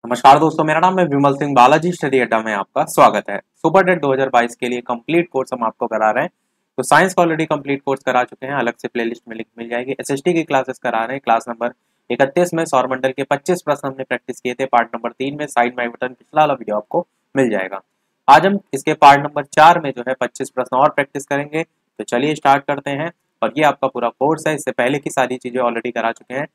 नमस्कार दोस्तों, मेरा नाम है विमल सिंह। बालाजी स्टडी अड्डा में आपका स्वागत है। सुपर टेट 2022 के लिए कंप्लीट कोर्स हम आपको करा रहे हैं। तो साइंस का ऑलरेडी कंप्लीट कोर्स करा चुके हैं, अलग से प्लेलिस्ट में लिंक मिल जाएगी। एसएसटी की क्लासेस करा रहे हैं। क्लास नंबर 31 में सौरमंडल के 25 प्रश्न हमने प्रैक्टिस किए थे। पार्ट नंबर 3 में साइड माई बटन पिछला वाला वीडियो आपको मिल जाएगा। आज हम इसके पार्ट नंबर 4 में जो है 25 प्रश्न और प्रैक्टिस करेंगे। तो चलिए स्टार्ट करते हैं। और ये आपका पूरा कोर्स है। इससे पहले की सारी चीजें ऑलरेडी करा चुके हैं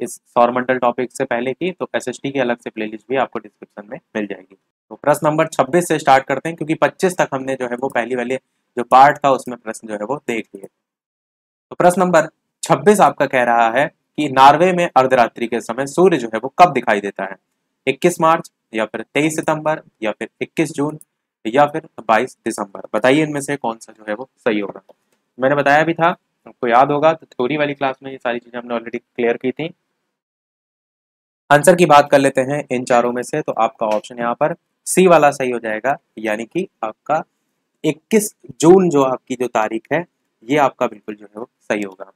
इस सौरमंडल टॉपिक से पहले की। तो एसएसटी की अलग से प्लेलिस्ट भी आपको डिस्क्रिप्शन में मिल जाएगी। तो प्रश्न नंबर 26 से स्टार्ट करते हैं, क्योंकि 25 तक हमने जो है वो पहली वाले जो पार्ट था उसमें प्रश्न जो है वो देख लिए। तो प्रश्न नंबर 26 आपका कह रहा है कि नॉर्वे में अर्धरात्रि के समय सूर्य जो है वो कब दिखाई देता है? 21 मार्च, या फिर 23 सितंबर, या फिर 21 जून, या फिर 22 दिसंबर। बताइए इनमें से कौन सा जो है वो सही होगा। मैंने बताया भी था, आपको याद होगा, तो थ्योरी वाली क्लास में ये सारी चीजें हमने ऑलरेडी क्लियर की थी। आंसर की बात कर लेते हैं इन चारों में से। तो आपका ऑप्शन यहाँ पर सी वाला सही हो जाएगा, यानी कि आपका 21 जून जो आपकी जो तारीख है ये आपका बिल्कुल जो है वो सही होगा।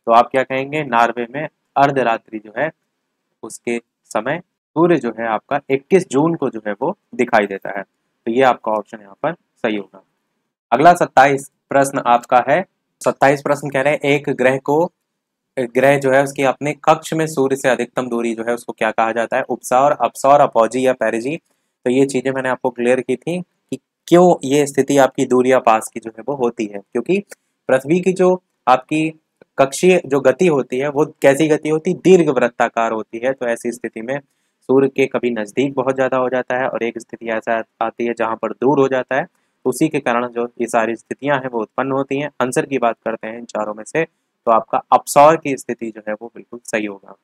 तो आप क्या कहेंगे, नॉर्वे में अर्धरात्रि जो है उसके समय सूर्य जो है आपका 21 जून को जो है वो दिखाई देता है। तो ये आपका ऑप्शन यहाँ पर सही होगा। अगला 27 प्रश्न आपका है। 27 प्रश्न कह रहे हैं एक ग्रह जो है उसकी अपने कक्ष में सूर्य से अधिकतम दूरी जो है उसको क्या कहा जाता है? उपसौर, अपसौर, अपौजी या पेरिजी। तो ये चीजें मैंने आपको क्लियर की थी कि क्यों ये स्थिति आपकी दूरियां पास की जो है वो होती है, क्योंकि पृथ्वी की जो आपकी कक्षीय जो गति होती है वो कैसी गति होती है? दीर्घ वृत्ताकार होती है। तो ऐसी स्थिति में सूर्य के कभी नजदीक बहुत ज्यादा हो जाता है और एक स्थिति ऐसा आती है जहां पर दूर हो जाता है। उसी के कारण जो ये सारी स्थितियां हैं वो उत्पन्न होती हैं। आंसर की बात करते हैं इन चारों में से, तो आपका अपसौर की स्थिति जो है वो बिल्कुल सही होगा।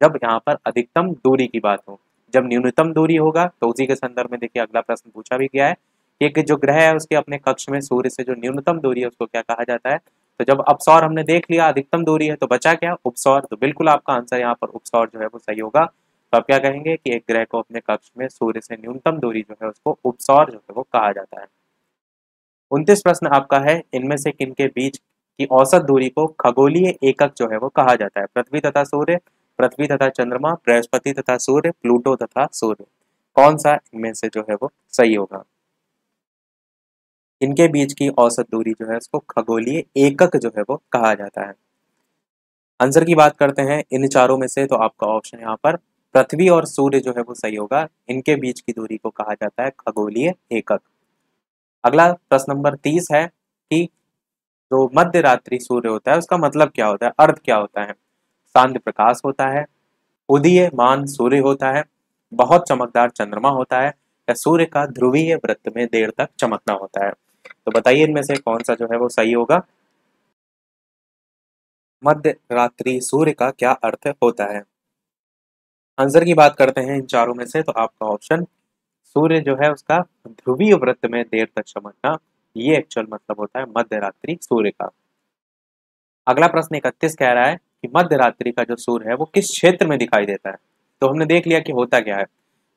जब यहाँ पर अधिकतम दूरी की बात हो, जब न्यूनतम दूरी होगा तो उसी के संदर्भ में देखिए अगला प्रश्न पूछा भी गया है कि एक जो ग्रह है उसके अपने कक्ष में सूर्य से जो न्यूनतम दूरी है उसको क्या कहा जाता है? तो जब अपसौर हमने देख लिया, अधिकतम दूरी है, तो बचा क्या? उपसौर। तो बिल्कुल आपका आंसर यहाँ पर उपसौर जो है वो सही होगा। तो आप क्या कहेंगे कि एक ग्रह को अपने कक्ष में सूर्य से न्यूनतम दूरी जो है उसको उपसौर जो है वो कहा जाता है। 29 प्रश्न आपका है, इनमें से किनके बीच की औसत दूरी को खगोलीय एकक जो है वो कहा जाता है? पृथ्वी तथा सूर्य, पृथ्वी तथा चंद्रमा, बृहस्पति तथा सूर्य, प्लूटो तथा सूर्य। कौन सा इनमें से जो है वो सही होगा? इनके बीच की औसत दूरी जो है उसको खगोलीय एकक जो है वो कहा जाता है। आंसर की बात करते हैं इन चारों में से, तो आपका ऑप्शन यहाँ पर पृथ्वी और सूर्य जो है वो सही होगा। इनके बीच की दूरी को कहा जाता है खगोलीय एकक। अगला प्रश्न नंबर 30 है कि जो मध्य रात्रि सूर्य होता है उसका मतलब क्या होता है, अर्थ क्या होता है? शांत प्रकाश होता है, उदीयमान सूर्य होता है, बहुत चमकदार चंद्रमा होता है, या सूर्य का ध्रुवीय वृत्त में देर तक चमकना होता है। तो बताइए इनमें से कौन सा जो है वो सही होगा। मध्य रात्रि सूर्य का क्या अर्थ होता है? आंसर की बात करते हैं इन चारों में से, तो आपका ऑप्शन सूर्य जो है उसका ध्रुवीय वृत्त में देर तक चमकना, ये एक्चुअल मतलब होता है मध्य रात्रि सूर्य का। अगला प्रश्न 31 कह रहा है कि मध्य रात्रि का जो सूर्य है वो किस क्षेत्र में दिखाई देता है? तो हमने देख लिया कि होता क्या है,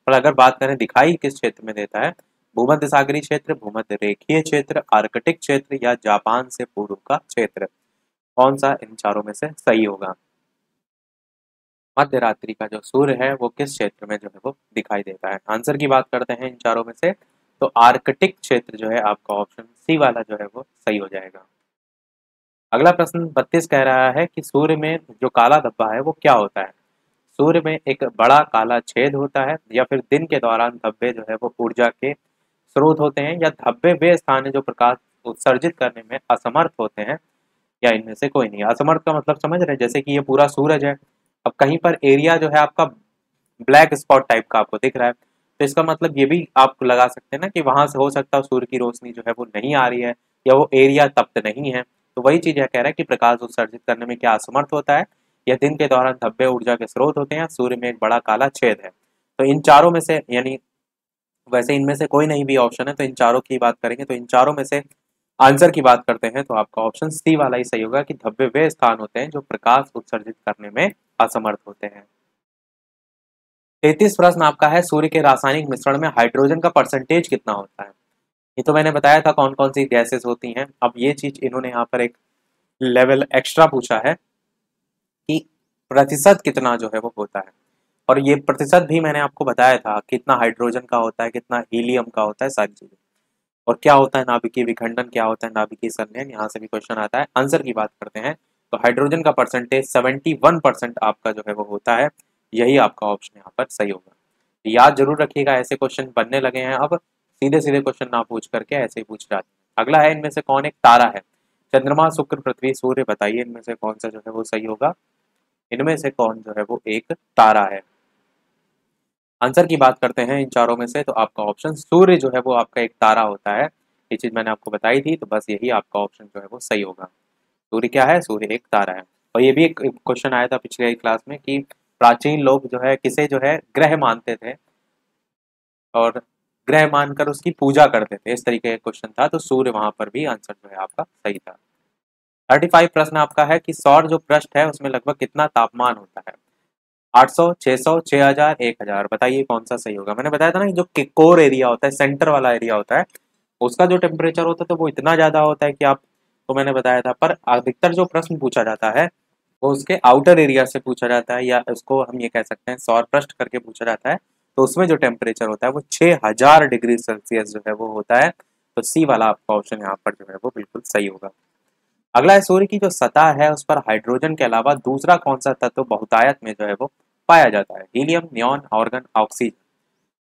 पर अगर बात करें दिखाई किस क्षेत्र में देता है, भूमध्य सागरीय क्षेत्र, भूमध्य रेखीय क्षेत्र, आर्कटिक क्षेत्र, या जापान से पूर्व का क्षेत्र। कौन सा इन चारों में से सही होगा? मध्य रात्रि का जो सूर्य है वो किस क्षेत्र में जो है वो दिखाई देता है? आंसर की बात करते हैं इन चारों में से, तो आर्कटिक क्षेत्र जो है आपका ऑप्शन सी वाला जो है वो सही हो जाएगा। अगला प्रश्न 32 कह रहा है कि सूर्य में जो काला धब्बा है वो क्या होता है? सूर्य में एक बड़ा काला छेद होता है, या फिर दिन के दौरान धब्बे जो है वो ऊर्जा के स्रोत होते हैं, या धब्बे वे स्थान है जो प्रकाश उत्सर्जित करने में असमर्थ होते हैं, या इनमें से कोई नहीं। असमर्थ का मतलब समझ रहे हैं, जैसे कि ये पूरा सूरज है, अब कहीं पर एरिया जो है आपका ब्लैक स्पॉट टाइप का आपको दिख रहा है, तो इसका मतलब ये भी आप लगा सकते हैं ना कि वहां से हो सकता है सूर्य की रोशनी जो है वो नहीं आ रही है, या वो एरिया तप्त नहीं है। तो वही चीज यह कह रहा है कि प्रकाश उत्सर्जित करने में क्या असमर्थ होता है, या दिन के दौरान धब्बे ऊर्जा के स्रोत होते हैं, सूर्य में एक बड़ा काला छेद है। तो इन चारों में से, यानी वैसे इनमें से कोई नहीं भी ऑप्शन है, तो इन चारों की बात करेंगे तो इन चारों में से आंसर की बात करते हैं, तो आपका ऑप्शन सी वाला ही सही होगा कि धब्बे वे स्थान होते हैं जो प्रकाश उत्सर्जित करने में असमर्थ होते हैं। 33 प्रश्न आपका है, सूर्य के रासायनिक मिश्रण में हाइड्रोजन का परसेंटेज कितना होता है? ये तो मैंने बताया था कौन कौन सी गैसेस होती हैं। अब ये चीज इन्होंने यहाँ पर एक लेवल एक्स्ट्रा पूछा है कि प्रतिशत कितना जो है वो होता है। और ये प्रतिशत भी मैंने आपको बताया था, कितना हाइड्रोजन का होता है, कितना हीलियम का होता है, सारी चीजें। और क्या होता है नाभिकीय विखंडन, क्या होता है नाभिकीय संलयन, यहाँ से भी क्वेश्चन आता है। आंसर की बात करते हैं तो हाइड्रोजन का परसेंटेज 71% आपका जो है वो होता है। यही आपका ऑप्शन यहाँ पर सही होगा। तो याद जरूर रखिएगा, ऐसे क्वेश्चन बनने लगे हैं अब, सीधे सीधे क्वेश्चन ना पूछ करके ऐसे ही पूछ जाते हैं। अगला है, इनमें से कौन एक तारा है? चंद्रमा, शुक्र, पृथ्वी, सूर्य, बताइए इनमें से कौन सा जो है वो सही होगा। इनमें से कौन जो है वो एक तारा है? आंसर की बात करते हैं इन चारों में से, तो आपका ऑप्शन सूर्य जो है वो आपका एक तारा होता है। ये चीज मैंने आपको बताई थी, तो बस यही आपका ऑप्शन जो है वो सही होगा। सूर्य क्या है? सूर्य एक तारा है। और ये भी एक क्वेश्चन आया था पिछले क्लास में कि प्राचीन लोग जो है किसे जो है ग्रह मानते थे और ग्रह मानकर उसकी पूजा करते थे, इस तरीके का क्वेश्चन था। तो सूर्य वहां पर भी आंसर जो है आपका सही था। 35 प्रश्न आपका है कि सौर जो पृष्ठ है उसमें लगभग कितना तापमान होता है? 800, 600, 6000, 1000, बताइए कौन सा सही होगा। मैंने बताया था ना कि जो कोर एरिया होता है, सेंटर वाला एरिया होता है, उसका जो टेम्परेचर होता है तो वो इतना ज्यादा होता है कि आप, तो मैंने बताया था। पर अधिकतर जो प्रश्न पूछा जाता है वो उसके आउटर एरिया से पूछा जाता है, या उसको हम ये कह सकते हैं सौर पृष्ठ करके पूछा जाता है। तो उसमें जो टेम्परेचर होता है वो 6000 डिग्री सेल्सियस जो है वो होता है। तो सी वाला आपका ऑप्शन यहाँ पर जो है वो बिल्कुल सही होगा। अगला है, सूर्य की जो सतह है उस पर हाइड्रोजन के अलावा दूसरा कौन सा तत्व बहुतायत में जो है वो पाया जाता है? हीलियम, नियॉन, आर्गन, ऑक्सीजन,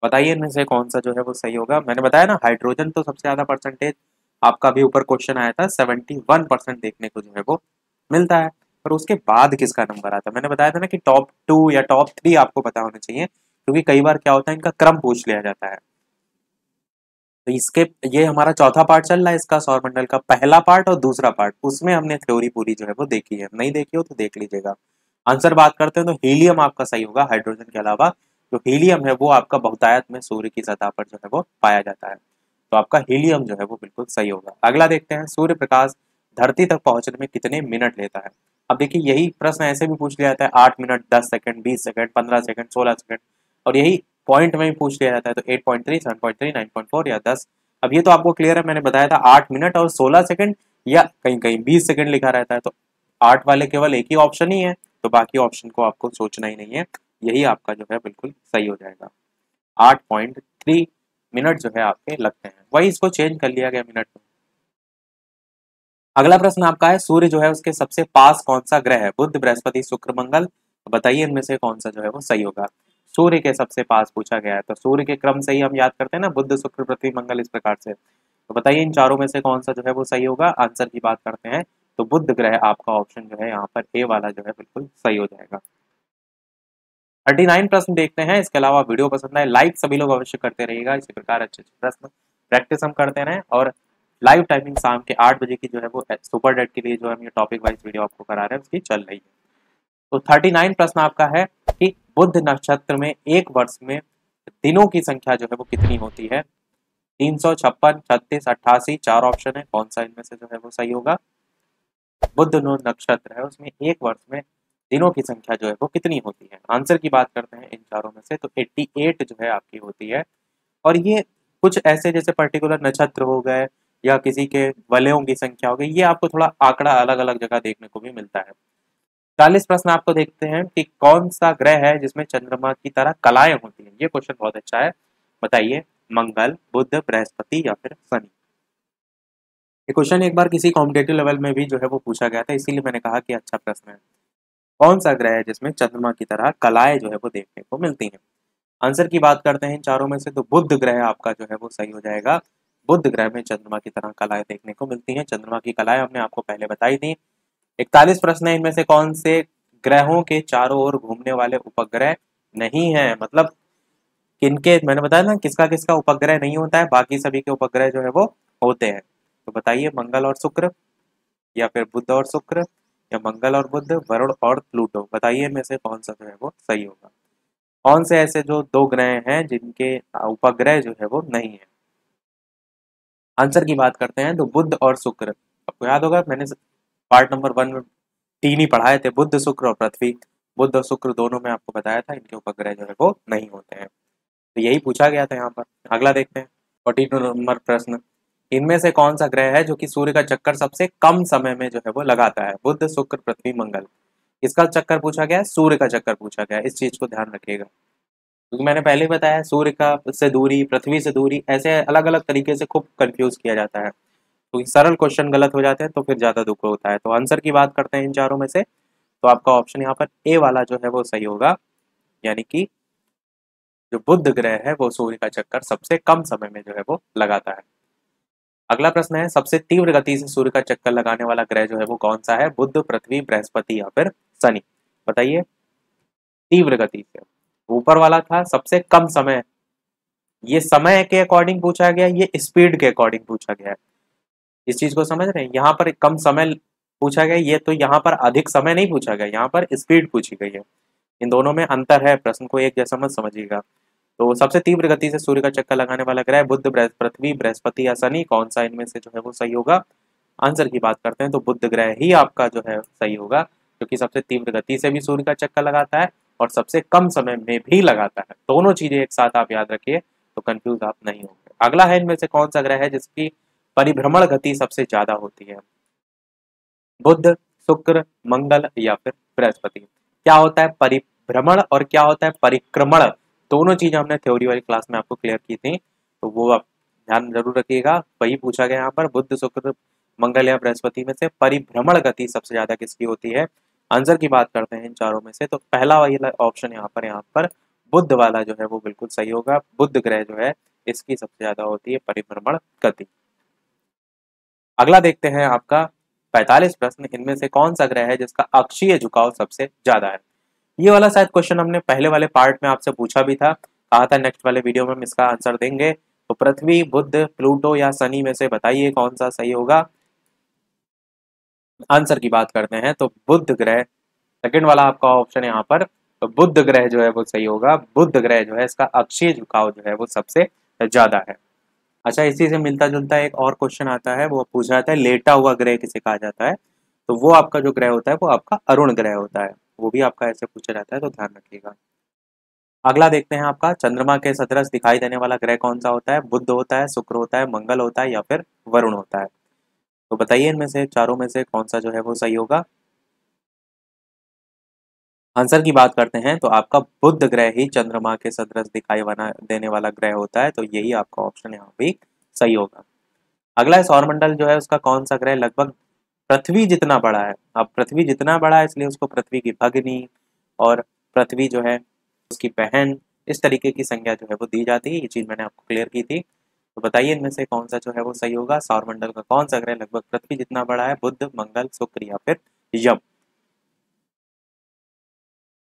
बताइए इनमें से कौन सा जो है वो सही होगा। मैंने बताया ना, हाइड्रोजन तो सबसे ज्यादा परसेंटेज आपका भी ऊपर क्वेश्चन आया था, 71% देखने को जो है वो मिलता है। पर उसके बाद किसका नंबर आता है? मैंने बताया था ना कि टॉप 2 या टॉप 3 आपको पता होना चाहिए, क्योंकि कई बार क्या होता है इनका क्रम पूछ लिया जाता है। तो इसके, ये हमारा चौथा पार्ट चल रहा है इसका, सौरमंडल का पहला पार्ट और दूसरा पार्ट, उसमें हमने थ्योरी पूरी जो है वो देखी है। नहीं देखी हो तो देख लीजिएगा। आंसर बात करते हैं तो हीलियम आपका सही होगा। हाइड्रोजन के अलावा जो हीलियम है वो आपका बहुतायत में सूर्य की सतह पर जो है वो पाया जाता है। तो आपका हीलियम जो है वो बिल्कुल सही होगा। अगला देखते हैं, सूर्य प्रकाश धरती तक पहुंचने में कितने मिनट लेता है? अब देखिए, यही प्रश्न ऐसे भी पूछ लिया जाता है, 8 minute, 10 second, 20 second, 15 second, 16 second, और यही पॉइंट में भी पूछ लिया जाता है। तो 8.3, 7.3, 9.4 या 10। अब ये तो आपको क्लियर है, मैंने बताया था 8 मिनट और 16 सेकंड, या कहीं कहीं 20 सेकंड लिखा रहता है। तो 8 वाले केवल एक ही ऑप्शन ही है, तो बाकी ऑप्शन को आपको सोचना ही नहीं है। यही आपका जो है बिल्कुल सही हो जाएगा। 8.3 मिनट जो है आपके लगते हैं, वही इसको चेंज कर लिया गया मिनट में। अगला प्रश्न आपका है, सूर्य जो है उसके सबसे पास कौन सा ग्रह है? बुध, बृहस्पति, शुक्र, मंगल, बताइए इनमें से कौन सा जो है वो सही होगा। सूर्य के सबसे पास पूछा गया है, तो सूर्य के क्रम से ही हम याद करते हैं ना, बुध, शुक्र, पृथ्वी, मंगल, इस प्रकार से। तो बताइए इन चारों में से कौन सा जो है वो सही होगा। आंसर की बात करते हैं तो बुध ग्रह आपका ऑप्शन जो है यहाँ पर ए वाला जो है बिल्कुल सही हो जाएगा। 39 प्रश्न देखते हैं। इसके अलावा वीडियो पसंद आए लाइक सभी लोग अवश्य करते रहिएगा। इसी प्रकार अच्छे अच्छे प्रश्न प्रैक्टिस हम करते रहें, और लाइव टाइमिंग शाम के 8 बजे की जो है वो सुपर डेट के लिए जो हम ये टॉपिक वाइज वीडियो आपको करा रहे हैं उसकी चल रही है। तो 39 प्रश्न आपका है कि बुध नक्षत्र में एक वर्ष में दिनों की संख्या जो है वो कितनी होती है? 356, 36, 88, चार ऑप्शन है, कौन सा इनमें से जो है वो सही होगा। बुध नक्षत्र है, उसमें एक वर्ष में दिनों की संख्या जो है वो कितनी होती है? आंसर की बात करते हैं इन चारों में से, तो 88 जो है आपकी होती है। और ये कुछ ऐसे जैसे पर्टिकुलर नक्षत्र हो गए या किसी के वलयों की संख्या हो गई, ये आपको थोड़ा आंकड़ा अलग अलग जगह देखने को भी मिलता है। 40 प्रश्न आपको देखते हैं कि कौन सा ग्रह है जिसमें चंद्रमा की तरह कलाएं होती हैं? ये क्वेश्चन बहुत अच्छा है, बताइए। मंगल, बुध, बृहस्पति या फिर शनि? ये क्वेश्चन एक बार किसी कॉम्पिटेटिव लेवल में भी जो है वो पूछा गया था, इसीलिए मैंने कहा कि अच्छा प्रश्न है। कौन सा ग्रह है जिसमें चंद्रमा की तरह कलाएं जो है वो देखने को मिलती हैं? आंसर की बात करते हैं इन चारों में से, तो बुध ग्रह आपका जो है वो सही हो जाएगा। बुध ग्रह में चंद्रमा की तरह कलाएं देखने को मिलती हैं। चंद्रमा की कलाएं हमने आपको पहले बताई थी। 41 प्रश्न है, इनमें से कौन से ग्रहों के चारों ओर घूमने वाले उपग्रह नहीं है? मतलब किनके, मैंने बताया ना किसका किसका उपग्रह नहीं होता है, बाकी सभी के उपग्रह जो है वो होते हैं। तो बताइए, मंगल और शुक्र, या फिर बुध और शुक्र, या मंगल और बुध, वरुण और प्लूटो, बताइए इनमें से कौन सा जो है वो सही होगा। कौन से ऐसे जो दो ग्रह हैं जिनके उपग्रह जो है वो नहीं है? आंसर की बात करते हैं तो बुध और शुक्र। आपको याद होगा मैंने पार्ट नंबर 1 में 3 ही पढ़ाए थे, बुध, शुक्र और पृथ्वी। बुध और शुक्र दोनों में आपको बताया था इनके उपग्रह जो है वो नहीं होते हैं। तो यही पूछा गया था यहाँ पर। अगला देखते हैं, 42 नंबर प्रश्न, इनमें से कौन सा ग्रह है जो कि सूर्य का चक्कर सबसे कम समय में जो है वो लगाता है? बुध, शुक्र, पृथ्वी, मंगल, किसका चक्कर पूछा गया है? सूर्य का चक्कर पूछा गया है, इस चीज को ध्यान रखिएगा, क्योंकि मैंने पहले ही बताया सूर्य का से दूरी, पृथ्वी से दूरी, ऐसे अलग अलग तरीके से खूब कंफ्यूज किया जाता है, तो सरल क्वेश्चन गलत हो जाते हैं तो फिर ज्यादा दुख होता है। तो आंसर की बात करते हैं इन चारों में से, तो आपका ऑप्शन यहाँ पर ए वाला जो है वो सही होगा, यानी कि जो बुध ग्रह है वो सूर्य का चक्कर सबसे कम समय में जो है वो लगाता है। अगला प्रश्न है, सबसे तीव्र गति से सूर्य का चक्कर लगाने वाला ग्रह जो है वो कौन सा है? बुध, पृथ्वी, बृहस्पति या फिर शनि? बताइए। तीव्र गति से, ऊपर वाला था सबसे कम समय, ये समय के अकॉर्डिंग पूछा गया, ये स्पीड के अकॉर्डिंग पूछा गया है। इस चीज को समझ रहे हैं, यहाँ पर कम समय पूछा गया, ये तो यहाँ पर अधिक समय नहीं पूछा गया, यहाँ पर स्पीड पूछी गई है। इन दोनों में अंतर है, प्रश्न को एक जैसा मत समझिएगा। तो सबसे तीव्र गति से सूर्य का चक्कर लगाने वाला ग्रह बुध, पृथ्वी, बृहस्पति या शनि, कौन सा इनमें से जो है वो सही होगा? आंसर की बात करते हैं तो बुध ग्रह ही आपका जो है सही होगा, क्योंकि सबसे तीव्र गति से भी सूर्य का चक्कर लगाता है और सबसे कम समय में भी लगाता है। दोनों चीजें एक साथ आप याद रखिए, तो कंफ्यूज आप नहीं होंगे। अगला है, इनमें से कौन सा ग्रह है जिसकी परिभ्रमण गति सबसे ज्यादा होती है? बुध, शुक्र, मंगल या फिर बृहस्पति? क्या होता है परिभ्रमण और क्या होता है परिक्रमण? दोनों चीजें हमने थ्योरी वाली क्लास में आपको क्लियर की थी, तो वो आप ध्यान जरूर रखिएगा। वही पूछा गया यहाँ पर, बुध, शुक्र, मंगल या बृहस्पति में से परिभ्रमण गति सबसे ज्यादा किसकी होती है? आंसर की बात करते हैं इन चारों में से, तो पहला वाला ऑप्शन यहाँ पर बुध वाला जो है वो बिल्कुल सही होगा। बुध ग्रह जो है इसकी सबसे ज्यादा होती है परिभ्रमण गति। अगला देखते हैं आपका 45 प्रश्न, इनमें से कौन सा ग्रह है जिसका अक्षीय झुकाव सबसे ज्यादा है? ये वाला शायद क्वेश्चन हमने पहले वाले पार्ट में आपसे पूछा भी था, कहा था नेक्स्ट वाले वीडियो में हम इसका आंसर देंगे। तो पृथ्वी, बुध, प्लूटो या शनि में से बताइए कौन सा सही होगा? आंसर की बात करते हैं तो बुध ग्रह, सेकंड वाला आपका ऑप्शन है यहाँ पर, तो बुध ग्रह जो है वो सही होगा। बुध ग्रह जो है इसका अक्षीय झुकाव जो है वो सबसे ज्यादा है। अच्छा, इसी से मिलता जुलता एक और क्वेश्चन आता है, वो पूछा जाता है लेटा हुआ ग्रह किसे कहा जाता है? तो वो आपका जो ग्रह होता है वो आपका अरुण ग्रह होता है, वो भी आपका ऐसे पूछा जाता है, तो ध्यान रखिएगा। अगला देखते हैं आपका, चंद्रमा के सदृश दिखाई देने वाला ग्रह कौन सा होता है? बुध होता है, शुक्र होता है, मंगल होता है या फिर वरुण होता है? तो बताइए इनमें से चारों में से कौन सा जो है वो सही होगा? आंसर की बात करते हैं तो आपका बुध ग्रह ही चंद्रमा के सदृश दिखाई बना देने वाला ग्रह होता है, तो यही आपका ऑप्शन यहाँ भी सही होगा। अगला है, सौरमंडल जो है उसका कौन सा ग्रह लगभग पृथ्वी जितना बड़ा है? अब पृथ्वी जितना बड़ा है इसलिए उसको पृथ्वी की भगिनी और पृथ्वी जो है उसकी बहन, इस तरीके की संज्ञा जो है वो दी जाती है। ये चीज मैंने आपको क्लियर की थी। तो बताइए इनमें से कौन सा जो है वो सही होगा? सौरमंडल का कौन सा ग्रह लगभग पृथ्वी जितना बड़ा है? बुध, मंगल, शुक्र या फिर यम?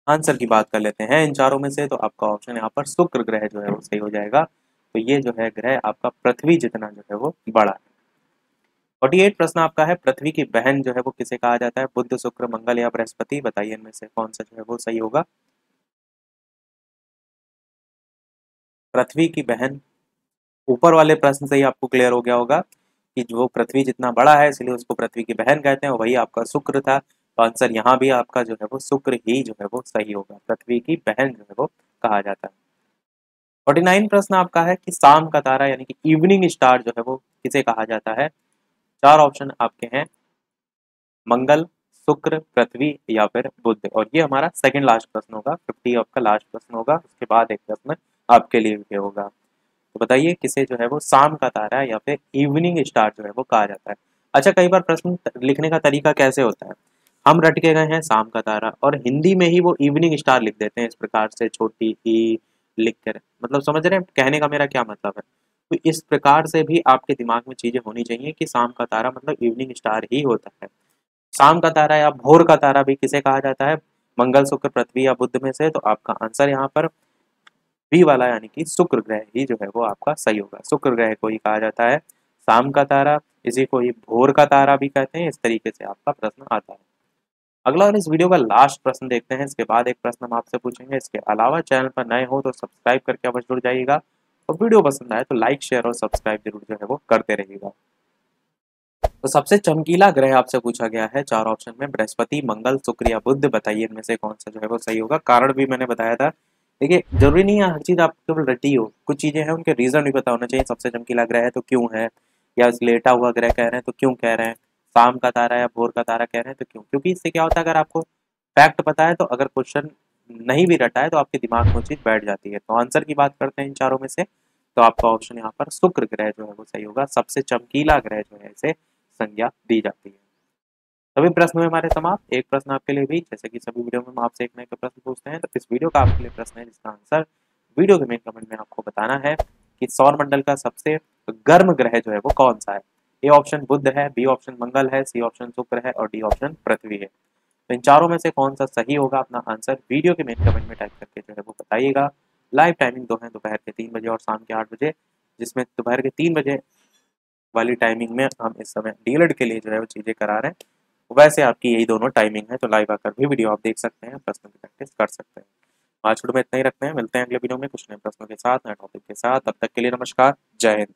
आंसर की बात कर लेते हैं इन चारों में से, तो आपका ऑप्शन यहाँ पर शुक्र ग्रह जो है वो सही हो जाएगा। तो ये जो है ग्रह आपका पृथ्वी जितना जो है वो बड़ा है। 48 प्रश्न आपका है, पृथ्वी की बहन जो है वो किसे कहा जाता है? बुध, शुक्र, मंगल या बृहस्पति? बताइए इनमें से कौन सा जो है वो सही होगा? पृथ्वी की बहन, ऊपर वाले प्रश्न से ही आपको क्लियर हो गया होगा कि जो पृथ्वी जितना बड़ा है इसलिए उसको पृथ्वी की बहन कहते हैं, वही आपका शुक्र था। तो आंसर यहाँ भी आपका जो है वो शुक्र ही जो है वो सही होगा, पृथ्वी की बहन जो है वो कहा जाता है। 49 प्रश्न आपका है कि शाम का तारा यानी कि इवनिंग स्टार जो है वो किसे कहा जाता है? चार ऑप्शन आपके हैं, मंगल, शुक्र, पृथ्वी या फिर बुध। और ये हमारा सेकंड लास्ट प्रश्न होगा, 50 आपका लास्ट प्रश्न होगा, उसके बाद एक प्रश्न आपके लिए भी होगा। तो बताइए किसे जो है वो शाम का तारा या फिर इवनिंग स्टार जो है वो कहा जाता है? अच्छा, कई बार प्रश्न लिखने का तरीका कैसे होता है, हम रट के गए हैं शाम का तारा और हिंदी में ही वो इवनिंग स्टार लिख देते हैं इस प्रकार से, छोटी ई लिख कर, मतलब समझ रहे हैं कहने का मेरा क्या मतलब है? तो इस प्रकार से भी आपके दिमाग में चीजें होनी चाहिए कि शाम का तारा मतलब इवनिंग स्टार ही होता है। शाम का तारा या भोर का तारा भी किसे कहा जाता है? मंगल, शुक्र, पृथ्वी या बुध में से? तो आपका आंसर यहाँ पर बी वाला यानी कि शुक्र ग्रह ही जो है वो आपका सही होगा। शुक्र ग्रह को ही कहा जाता है शाम का तारा, इसी को ही भोर का तारा भी कहते हैं। इस तरीके से आपका प्रश्न आता है। अगला और इस वीडियो का लास्ट प्रश्न देखते हैं, इसके बाद एक प्रश्न हम आपसे पूछेंगे। इसके अलावा चैनल पर नए हो तो सब्सक्राइब करके अवश्य जुड़ जाइएगा, और वीडियो पसंद आए तो लाइक, शेयर और सब्सक्राइब जरूर जो है वो करते रहिएगा। तो सबसे चमकीला ग्रह आपसे पूछा गया है चार ऑप्शन में, बृहस्पति, मंगल, शुक्र या बुध। बताइए इनमें से कौन सा जो है वो सही होगा? कारण भी मैंने बताया था। देखिए, जरूरी नहीं है हर चीज आप केवल रटी हो, कुछ चीजें हैं उनके रीजन भी पता होना चाहिए। सबसे चमकीला ग्रह है तो क्यों है, या लेटा हुआ ग्रह कह रहे हैं तो क्यों कह रहे हैं, शाम का तारा या भोर का तारा कह रहे हैं तो क्यों? क्योंकि इससे क्या होता है, अगर आपको फैक्ट पता है तो अगर क्वेश्चन नहीं भी रटा है तो आपके दिमाग में वो चीज बैठ जाती है। तो आंसर की बात करते हैं इन चारों में से, तो आपका ऑप्शन यहाँ पर शुक्र ग्रह जो है वो सही होगा। सबसे चमकीला ग्रह जो है इसे संज्ञा दी जाती है। सभी प्रश्न हुए हमारे समाप्त। एक प्रश्न आपके लिए भी, जैसे कि सभी वीडियो में हम आपसे एक नए प्रश्न पूछते हैं, तो इस वीडियो का आपके लिए प्रश्न है जिसका आंसर वीडियो के मेन कमेंट में आपको बताना है कि सौर मंडल का सबसे गर्म ग्रह जो है वो कौन सा है। ए ऑप्शन बुध है, बी ऑप्शन मंगल है, सी ऑप्शन शुक्र है और डी ऑप्शन पृथ्वी है। तो इन चारों में से कौन सा सही होगा, अपना आंसर वीडियो के मेन कमेंट में टाइप करके जो है वो बताइएगा। लाइव टाइमिंग दो है, दोपहर के 3 बजे और शाम के 8 बजे, जिसमें दोपहर के 3 बजे वाली टाइमिंग में हम इस समय डीएलएड के लिए जो है वो चीज़ें करा रहे हैं। वैसे आपकी यही दोनों टाइमिंग है, तो लाइव आकर भी वीडियो आप देख सकते हैं, प्रश्नों की प्रैक्टिस कर सकते हैं। आज वीडियो में इतना ही रखते हैं, मिलते हैं अगले वीडियो में कुछ नए प्रश्नों के साथ, नए टॉपिक के साथ। तब तक के लिए नमस्कार, जय हिंद।